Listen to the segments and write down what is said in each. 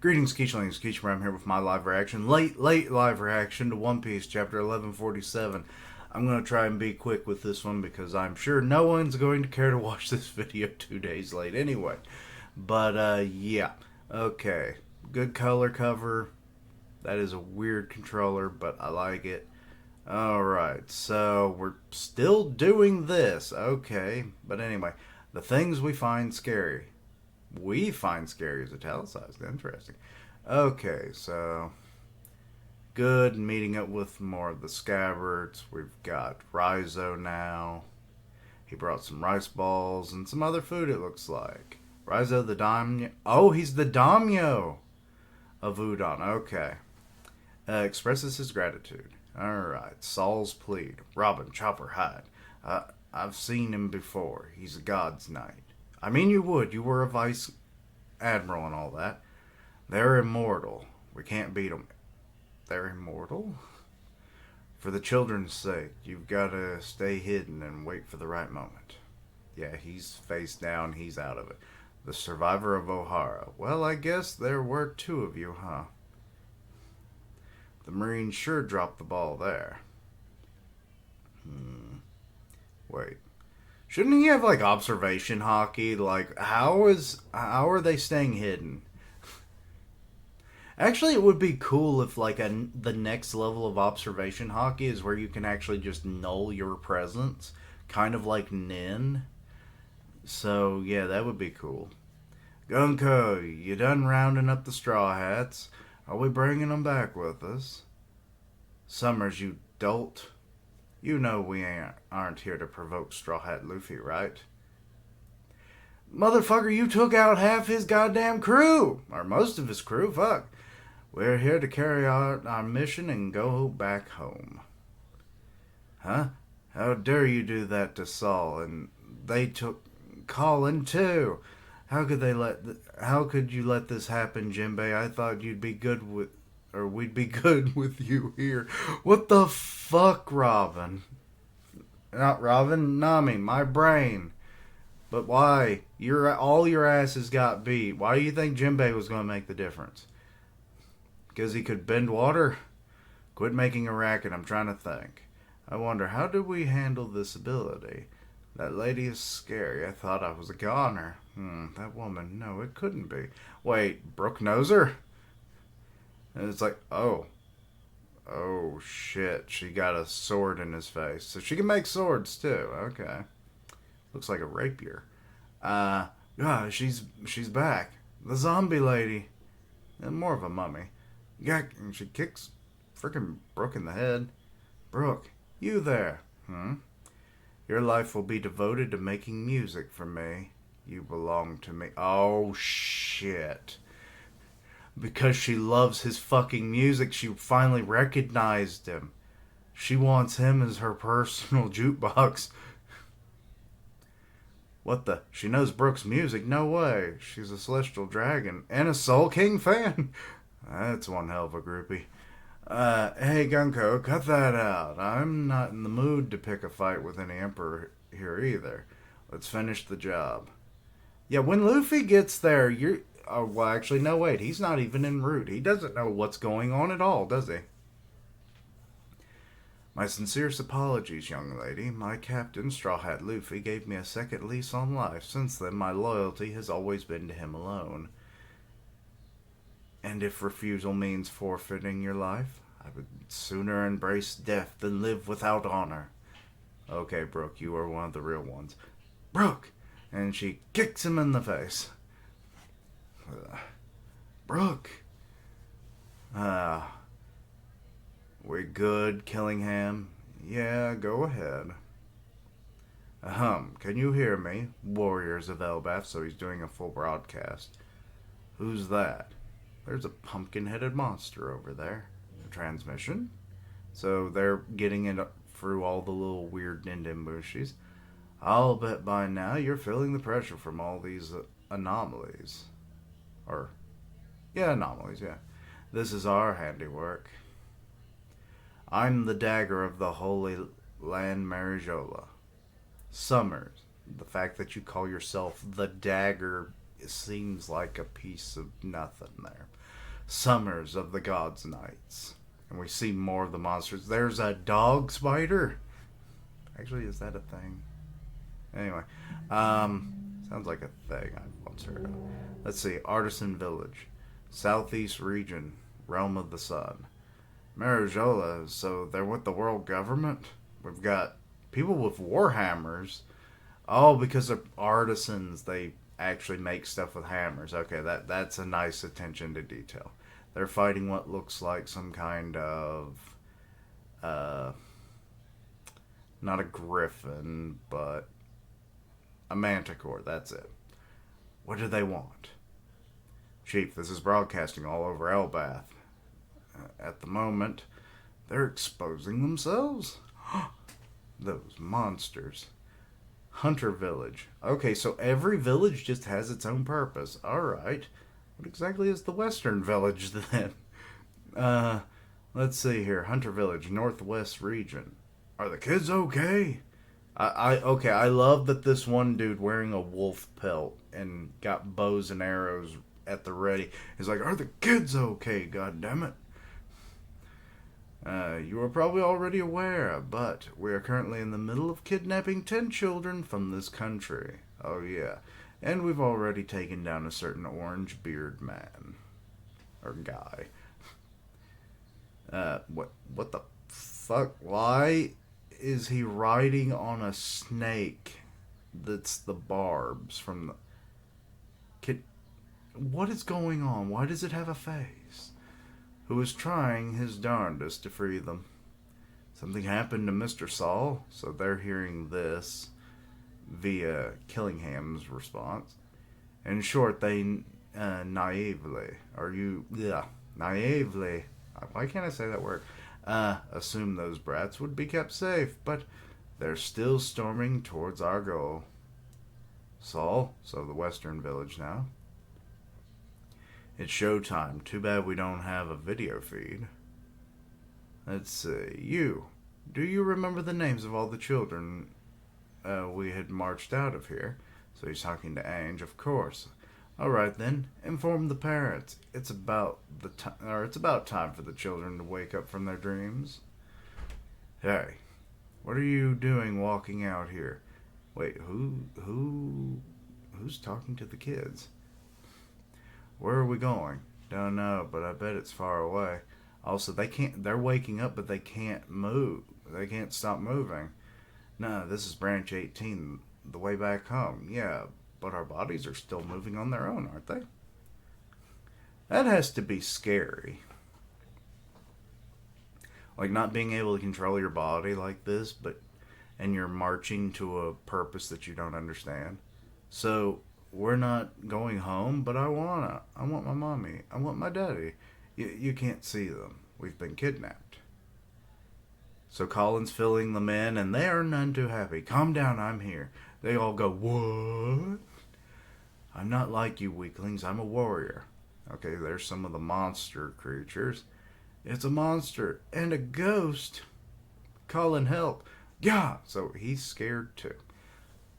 Greetings, Keechlings. Keechmer, I'm here with my live reaction. Late live reaction to One Piece, chapter 1147. I'm going to try and be quick with this one because I'm sure no one's going to care to watch this video 2 days late anyway. But, yeah. Okay. Good color cover. That is a weird controller, but I like it. Alright, so we're still doing this. Okay. But anyway, the things we find scary. We find scary is italicized. Interesting. Okay, so good. Meeting up with more of the scabbards. We've got Raizo now. He brought some rice balls and some other food, it looks like. Raizo the Daimyo. Oh, he's the Daimyo of Udon. Okay. Expresses his gratitude. Alright. Saul's plead. Robin, Chopper, Hyde. I've seen him before. He's a god's knight. I mean, you would. You were a vice admiral and all that. They're immortal. We can't beat them. They're immortal? For the children's sake, you've got to stay hidden and wait for the right moment. Yeah, he's face down. He's out of it. The survivor of Ohara. Well, I guess there were two of you, huh? The Marines sure dropped the ball there. Wait. Shouldn't he have like observation hockey? Like how are they staying hidden? Actually, it would be cool if like the next level of observation hockey is where you can actually just null your presence, kind of like Nin. So yeah, that would be cool. Gunko, you done rounding up the Straw Hats? Are we bringing them back with us? Summers, you dolt. You know we aren't here to provoke Straw Hat Luffy, right? Motherfucker, you took out half his goddamn crew! Or most of his crew, fuck. We're here to carry out our mission and go back home. Huh? How dare you do that to Saul? And they took Colin too. How could you let this happen, Jinbei? I thought you'd be good with... Or we'd be good with you here. What the fuck, Robin? Not Robin, Nami, my brain. But why? All your asses got beat. Why do you think Jinbei was going to make the difference? Because he could bend water? Quit making a racket, I'm trying to think. I wonder, how did we handle this ability? That lady is scary. I thought I was a goner. That woman, no, it couldn't be. Wait, Brook knows her? And it's like, oh shit, she got a sword in his face. So she can make swords too. Okay. Looks like a rapier. Yeah, she's back. The zombie lady. And more of a mummy. Yeah, and she kicks freaking Brook in the head. Brook, you there. Your life will be devoted to making music for me. You belong to me. Oh shit. Because she loves his fucking music, she finally recognized him. She wants him as her personal jukebox. What the? She knows Brook's music? No way. She's a Celestial Dragon and a Soul King fan. That's one hell of a groupie. Hey Gunko, cut that out. I'm not in the mood to pick a fight with any Emperor here either. Let's finish the job. Yeah, when Luffy gets there, you're... Oh, well, actually, no, wait. He's not even en route. He doesn't know what's going on at all, does he? My sincerest apologies, young lady. My captain, Straw Hat Luffy, gave me a second lease on life. Since then, my loyalty has always been to him alone. And if refusal means forfeiting your life, I would sooner embrace death than live without honor. Okay, Brook, you are one of the real ones. Brook! And she kicks him in the face. Brook. We good, Killingham? Yeah, go ahead. Can you hear me? Warriors of Elbaf, so he's doing a full broadcast. Who's that? There's a pumpkin-headed monster over there. A transmission? So they're getting it through all the little weird nindenbushis. I'll bet by now you're feeling the pressure from all these anomalies. Anomalies, yeah. This is our handiwork. I'm the dagger of the Holy Land Marijola. Summers. The fact that you call yourself the dagger seems like a piece of nothing there. Summers of the Gods' Nights. And we see more of the monsters. There's a dog spider. Actually, is that a thing? Anyway, sounds like a thing I've once heard of. Let's see. Artisan Village. Southeast Region. Realm of the Sun. Marijola, so they're with the world government? We've got people with warhammers. Oh, because they're artisans, they actually make stuff with hammers. Okay, that's a nice attention to detail. They're fighting what looks like some kind of not a griffin, but a manticore. That's it. What do they want? Chief, this is broadcasting all over Elbath. At the moment, they're exposing themselves. Those monsters. Hunter Village. Okay, so every village just has its own purpose. Alright. What exactly is the Western Village then? Let's see here. Hunter Village, Northwest Region. Are the kids okay? Okay, I love that this one dude wearing a wolf pelt and got bows and arrows at the ready is like, are the kids okay, goddammit? You are probably already aware, but we are currently in the middle of kidnapping 10 children from this country. Oh yeah. And we've already taken down a certain orange beard man. Or guy. What the fuck? Why is he riding on a snake that's the barbs from the... What is going on? Why does it have a face? Who is trying his darndest to free them. Something happened to Mr. Saul, so they're hearing this via Killingham's response. In short, they naively, naively, why can't I say that word? Assume those brats would be kept safe, but they're still storming towards our goal. Saul, so the Western Village now. It's showtime. Too bad we don't have a video feed. Let's see. Do you remember the names of all the children we had marched out of here? So he's talking to Ange, of course. All right then, inform the parents. It's about time for the children to wake up from their dreams. Hey, what are you doing walking out here? Wait, who's talking to the kids? Where are we going? Don't know, but I bet it's far away. Also, they're waking up, but they can't move. They can't stop moving. No, this is branch 18, the way back home. Yeah, but our bodies are still moving on their own, aren't they? That has to be scary. Like not being able to control your body like this, and you're marching to a purpose that you don't understand. So, we're not going home, but I want my mommy. I want my daddy. You can't see them. We've been kidnapped. So Colin's filling them in, and they are none too happy. Calm down, I'm here. They all go, what? I'm not like you weaklings. I'm a warrior. Okay, there's some of the monster creatures. It's a monster and a ghost. Colin, help. Yeah, so he's scared too.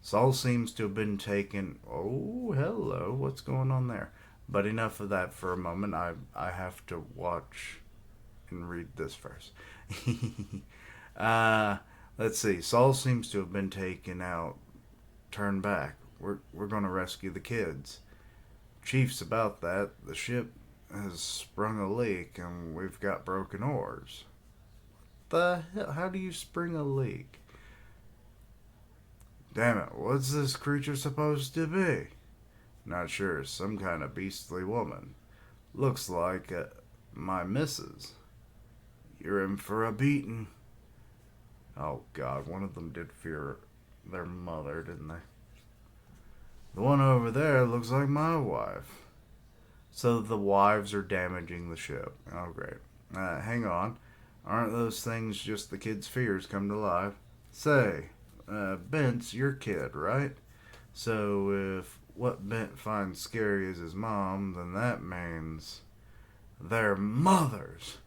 Saul seems to have been taken... Oh, hello. What's going on there? But enough of that for a moment. I have to watch and read this first. Let's see. Saul seems to have been taken out. Turn back. We're going to rescue the kids. Chief's about that. The ship has sprung a leak and we've got broken oars. The hell? How do you spring a leak? Damn it, what's this creature supposed to be? Not sure, some kind of beastly woman. Looks like my missus. You're in for a beating. Oh god, one of them did fear their mother, didn't they? The one over there looks like my wife. So the wives are damaging the ship. Oh great. Hang on. Aren't those things just the kids' fears come to life? Say, Bent's your kid, right? So if what Bent finds scary is his mom, then that means they're mothers.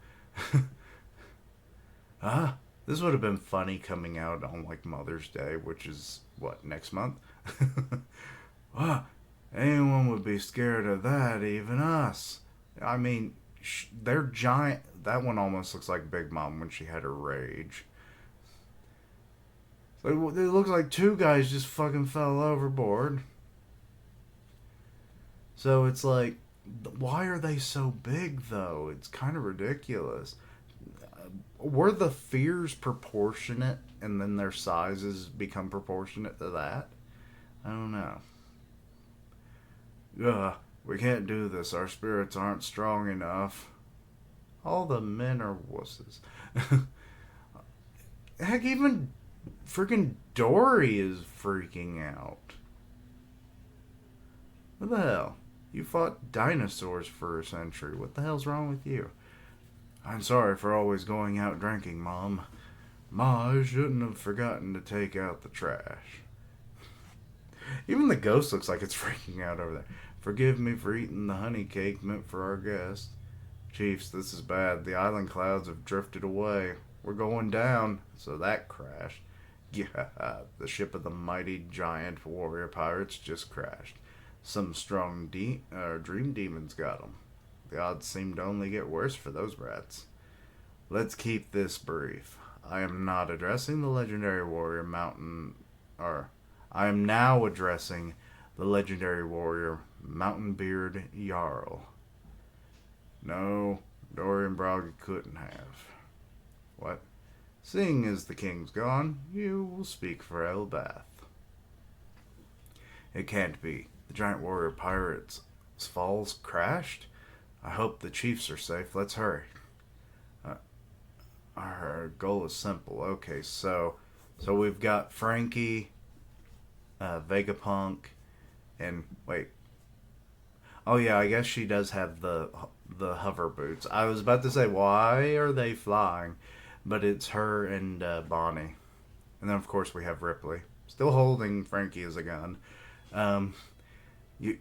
Huh? This would have been funny coming out on like Mother's Day, which is what, next month? Ah, Anyone would be scared of that, even us. I mean, they're giant. That one almost looks like Big Mom when she had her rage. It looks like two guys just fucking fell overboard. So it's like, why are they so big though? It's kind of ridiculous. Were the fears proportionate and then their sizes become proportionate to that? I don't know. We can't do this. Our spirits aren't strong enough. All the men are wusses. Heck, even freaking Dory is freaking out. What the hell? You fought dinosaurs for a century. What the hell's wrong with you? I'm sorry for always going out drinking, Mom. Ma, I shouldn't have forgotten to take out the trash. Even the ghost looks like it's freaking out over there. Forgive me for eating the honey cake meant for our guests. Chiefs, this is bad. The island clouds have drifted away. We're going down. So that crashed. Yeah, the ship of the mighty giant warrior pirates just crashed. Some strong dream demons got them. The odds seem to only get worse for those brats. Let's keep this brief. I am not addressing the legendary warrior I am now addressing the legendary warrior Mountain Beard Jarl. No, Dorian Braga couldn't have. What? Seeing as the king's gone, you will speak for Elbath. It can't be. The giant warrior pirates' falls crashed? I hope the chiefs are safe. Let's hurry. Our goal is simple. Okay, so we've got Frankie, Vegapunk, and wait. Oh yeah, I guess she does have the hover boots. I was about to say why are they flying, but it's her and Bonnie, and then of course we have Ripley still holding Frankie as a gun. Um, you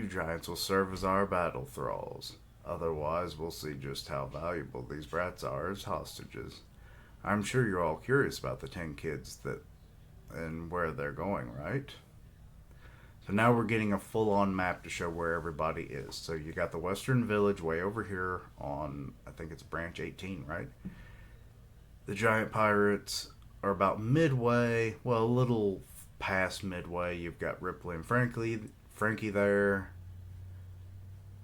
giants will serve as our battle thralls. Otherwise, we'll see just how valuable these brats are as hostages. I'm sure you're all curious about the 10 kids that and where they're going, right? So now we're getting a full-on map to show where everybody is. So you got the Western Village way over here on, I think it's branch 18, right? The giant pirates are about midway, well, a little past midway. You've got Ripley and Frankie there.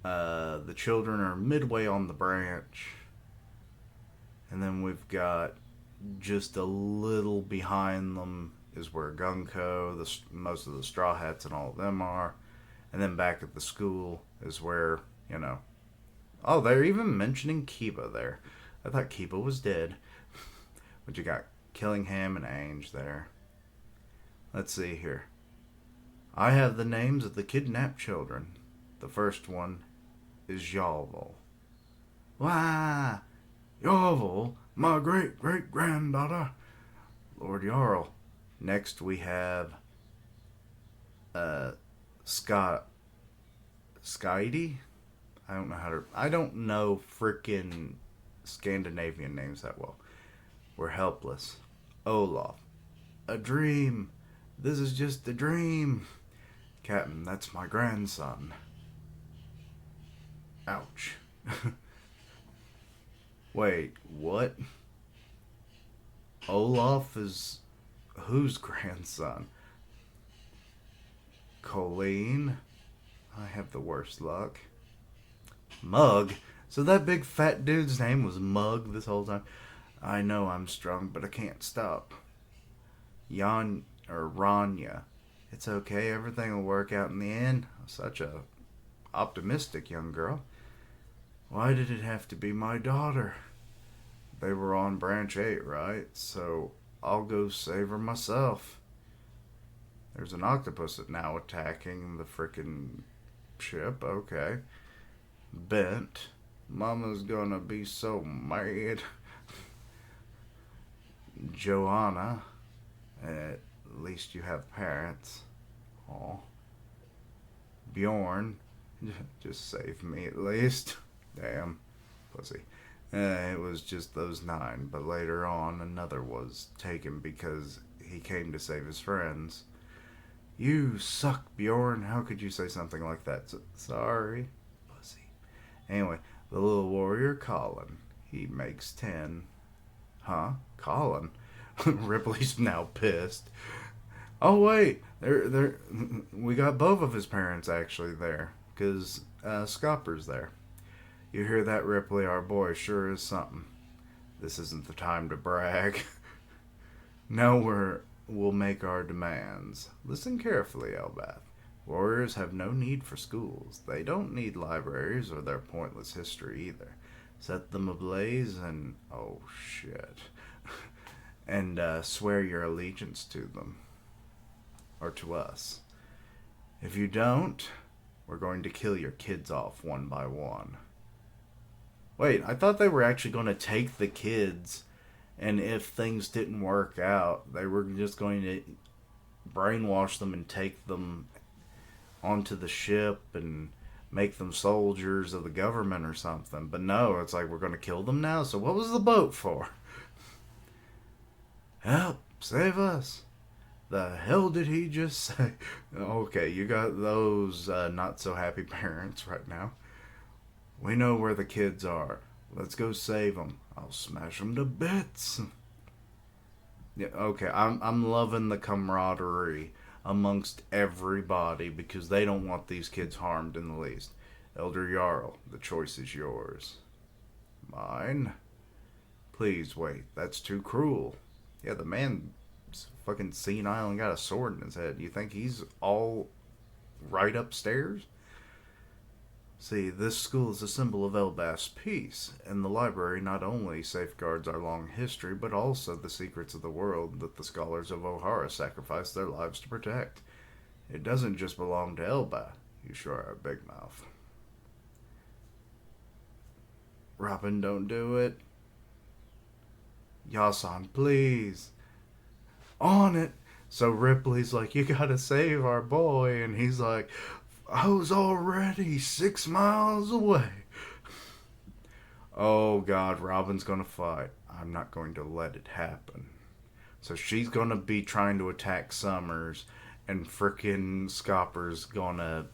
The children are midway on the branch. And then we've got just a little behind them is where Gunko, most of the Straw Hats and all of them are. And then back at the school is where, oh, they're even mentioning Kiba there. I thought Kiba was dead. But you got Killingham and Ainge there. Let's see here. I have the names of the kidnapped children. The first one is Yalval. Why, Yalval, my great-great-granddaughter, Lord Jarl. Next we have Scotty. I don't know frickin' Scandinavian names that well. We're helpless. Olaf. A dream. This is just a dream. Captain, that's my grandson. Ouch. Wait, what? Olaf is whose grandson? Colleen? I have the worst luck. Mug? So that big fat dude's name was Mug this whole time? I know I'm strong, but I can't stop. Ranya. It's okay, everything will work out in the end. Such a optimistic young girl. Why did it have to be my daughter? They were on branch 8, right? So I'll go save her myself. There's an octopus now attacking the frickin' ship. Okay. Bent. Mama's gonna be so mad. Joanna. At least you have parents. Aw. Bjorn. Just save me at least. Damn. Pussy. It was just those 9, but later on another was taken because he came to save his friends. You suck, Bjorn. How could you say something like that? Sorry, pussy. Anyway, the little warrior Colin. He makes 10. Huh? Colin? Ripley's now pissed. Oh wait, we got both of his parents actually there, cause Scopper's there. You hear that, Ripley? Our boy sure is something. This isn't the time to brag. Now we'll make our demands. Listen carefully, Elbath. Warriors have no need for schools. They don't need libraries or their pointless history either. Set them ablaze and oh shit, and swear your allegiance to them or to us. If you don't, we're going to kill your kids off one by one. Wait, I thought they were actually going to take the kids, and if things didn't work out, they were just going to brainwash them and take them onto the ship and make them soldiers of the government or something. But no, it's like we're going to kill them now? So what was the boat for? Help! Save us! The hell did he just say? Okay, you got those not so happy parents right now. We know where the kids are. Let's go save them. I'll smash them to bits. Yeah, okay, I'm loving the camaraderie amongst everybody because they don't want these kids harmed in the least. Elder Jarl, the choice is yours. Mine? Please wait, that's too cruel. Yeah, the man's fucking senile and got a sword in his head. You think he's all right upstairs? See, this school is a symbol of Elbaf's peace, and the library not only safeguards our long history, but also the secrets of the world that the scholars of Ohara sacrificed their lives to protect. It doesn't just belong to Elbaf. You sure are a big mouth. Robin, don't do it. Yasan, please. On it. So Ripley's like, you gotta save our boy, and he's like, I was already 6 miles away. Oh god, Robin's gonna fight. I'm not going to let it happen. So she's gonna be trying to attack Summers, and frickin' Scopper's gonna.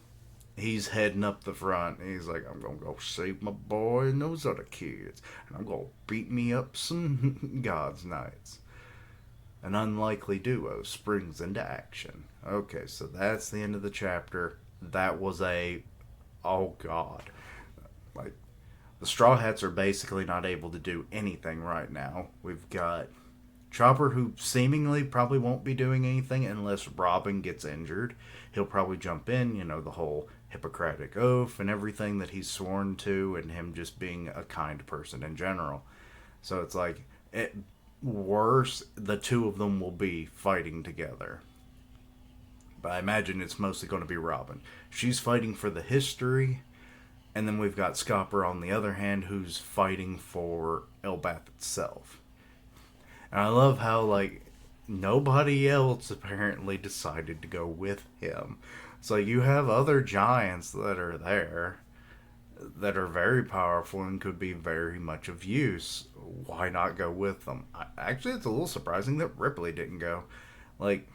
He's heading up the front. And he's like, I'm gonna go save my boy and those other kids, and I'm gonna beat me up some God's Knights. An unlikely duo springs into action. Okay, so that's the end of the chapter. That was a. Oh god. Like, the Straw Hats are basically not able to do anything right now. We've got Chopper, who seemingly probably won't be doing anything unless Robin gets injured. He'll probably jump in, the whole Hippocratic Oath and everything that he's sworn to, and him just being a kind person in general. So it's like, worse, the two of them will be fighting together. But I imagine it's mostly going to be Robin. She's fighting for the history, and then we've got Scopper on the other hand, who's fighting for Elbaf itself. And I love how, like, nobody else apparently decided to go with him. So you have other giants that are there that are very powerful and could be very much of use. Why not go with them? Actually, it's a little surprising that Ripley didn't go. Like,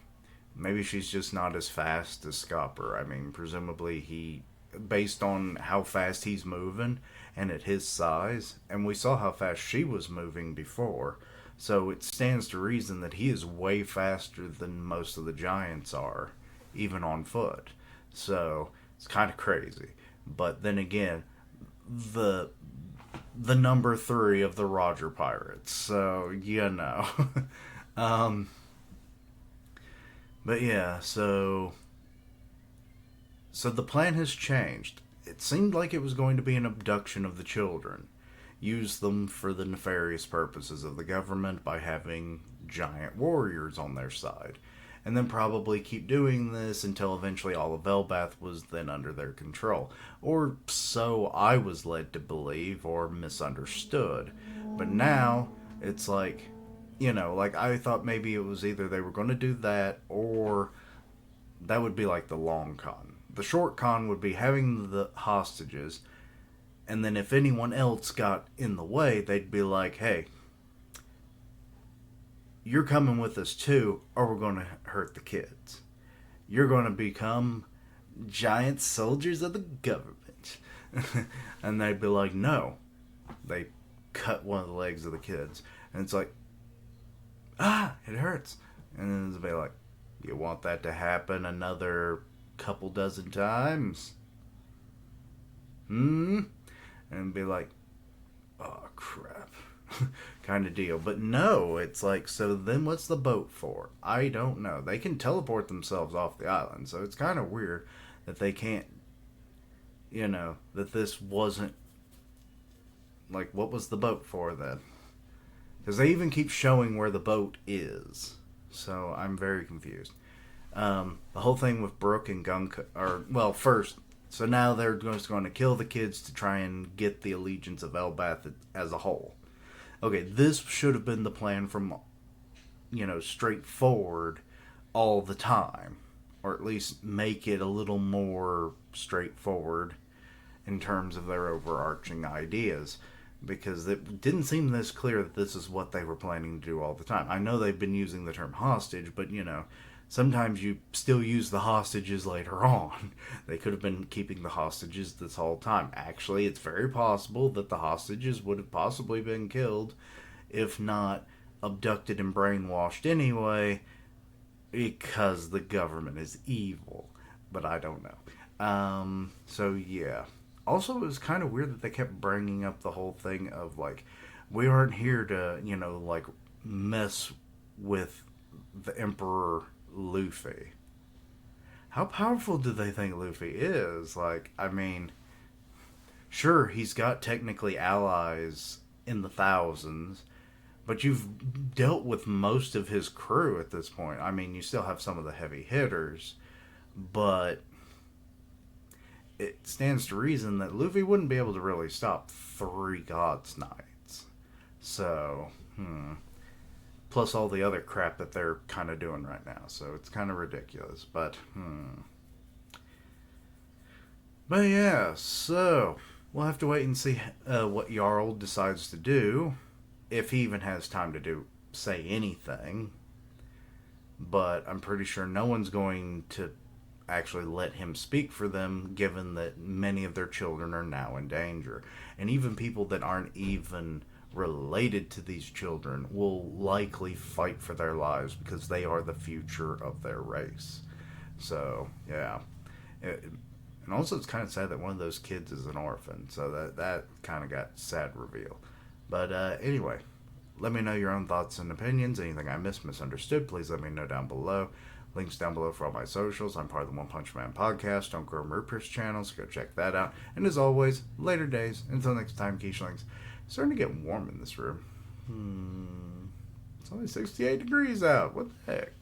maybe she's just not as fast as Scopper. I mean, presumably based on how fast he's moving and at his size, and we saw how fast she was moving before, so it stands to reason that he is way faster than most of the giants are, even on foot. So it's kind of crazy. But then again, the number 3 of the Roger Pirates. So but yeah, so the plan has changed. It seemed like it was going to be an abduction of the children. Use them for the nefarious purposes of the government by having giant warriors on their side. And then probably keep doing this until eventually all of Elbaf was then under their control. Or so I was led to believe, or misunderstood. But now, it's like, like I thought maybe it was either they were going to do that, or that would be like the long con. The short con would be having the hostages, and then if anyone else got in the way, they'd be like, hey, you're coming with us too, or we're going to hurt the kids. you're going to become giant soldiers of the government. And they'd be like, no. They cut one of the legs of the kids. And it's like, it hurts. And then they'd be like, you want that to happen another couple dozen times? And be like, oh crap. Kind of deal. But no, it's like, so then what's the boat for? I don't know. They can teleport themselves off the island, so it's kind of weird that they can't, that this wasn't, like, what was the boat for then? Because they even keep showing where the boat is. So I'm very confused. The whole thing with Brooke and Gunka, first, so now they're just going to kill the kids to try and get the allegiance of Elbath as a whole. Okay, this should have been the plan from, straightforward all the time. Or at least make it a little more straightforward in terms of their overarching ideas. Because it didn't seem this clear that this is what they were planning to do all the time. I know they've been using the term hostage, but, sometimes you still use the hostages later on. They could have been keeping the hostages this whole time. Actually, it's very possible that the hostages would have possibly been killed, if not abducted and brainwashed anyway, because the government is evil. But I don't know. So, yeah. Also, it was kind of weird that they kept bringing up the whole thing of, like, we aren't here to, mess with the Emperor Luffy. How powerful do they think Luffy is? Like, I mean, sure, he's got technically allies in the thousands, but you've dealt with most of his crew at this point. I mean, you still have some of the heavy hitters, but it stands to reason that Luffy wouldn't be able to really stop 3 Gods Knights. So, plus all the other crap that they're kind of doing right now. So it's kind of ridiculous. But yeah, so we'll have to wait and see what Jarl decides to do. If he even has time to say anything. But I'm pretty sure no one's going to actually let him speak for them, given that many of their children are now in danger. And even people that aren't even related to these children will likely fight for their lives because they are the future of their race. So, yeah. And also, it's kind of sad that one of those kids is an orphan. So that kind of got sad reveal. But anyway, let me know your own thoughts and opinions. Anything I misunderstood, please let me know down below. Links down below for all my socials. I'm part of the One Punch Man podcast on Grow Murpers channel, so go check that out. And as always, later days. Until next time, Keishlings. It's starting to get warm in this room. It's only 68 degrees out. What the heck?